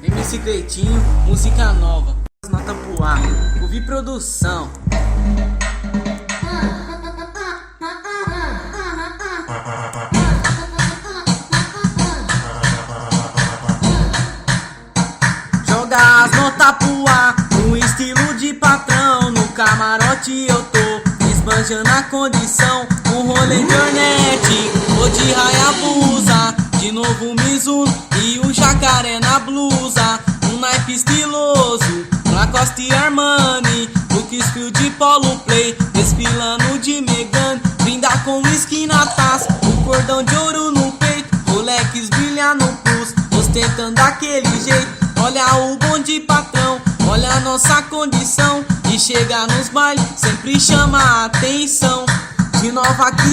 MC Cleitinho, música nova, nota pro ar, ouvir produção. Joga as notas pro ar, no estilo de patrão. No camarote eu tô esbanjando a condição. Um rolê de Hornet, ou de Hayabusa, de novo Mizuno e o jacaré na blusa. Um naipe estiloso, Lacoste e Armani, looks fio de Polo Play, desfilando de Megane. Brinda com whisky na taça, um cordão de ouro no peito, Rolex brilha no pulso, ostentando daquele jeito. Olha o bonde patrão, olha a nossa condição, e chega nos bailes, sempre chama a atenção. De Nova 500,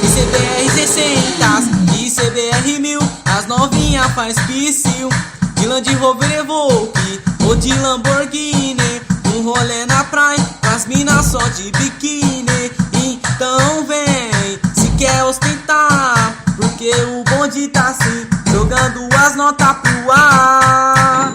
e CBR 600, e CBR 1000, as novinha faz piscil. De Land Rover Evoque, ou de Lamborghini, um rolê na praia, com as minas só de biquíni. Então vem, se quer ostentar, porque o bonde tá assim, jogando as notas pro ar.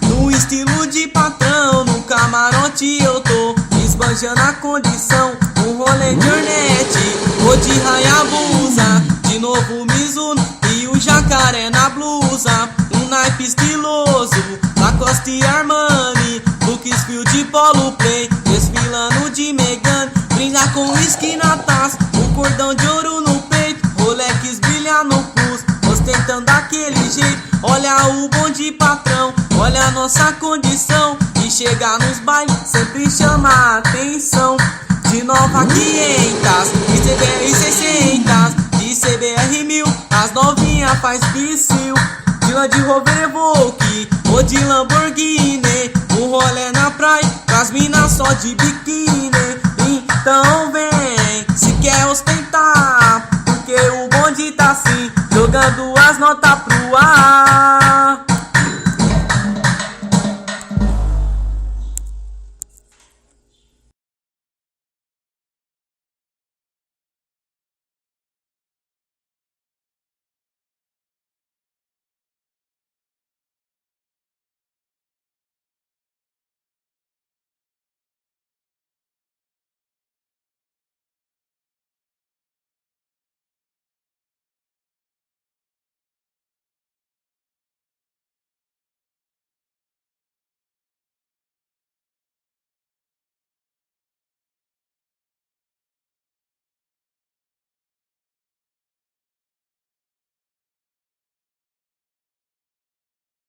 No estilo de patrão, no camarote eu tô esbanjando a condição. Um rolê de Hornet, ou de Hayabusa, de novo Mizuno e o jacaré na blusa. Um naipe estiloso, Lacoste e Armani, looks fio de Polo Play, desfilando de Megane. Brinda com whisky na taça, um cordão de ouro no peito, Rolex brilha no pulso, ostentando daquele jeito. Olha o bonde patrão, olha a nossa condição, e chega nos bailes, sempre chama a atenção. De Nova 500, de CBR 600, de CBR 1000, as novinha faz piscil. De Land Rover Evoque, ou de Lamborghini, um rolê na praia, com as minas só de biquíni. Então vem, se quer ostentar, porque o bonde tá assim, jogando as notas pro ar.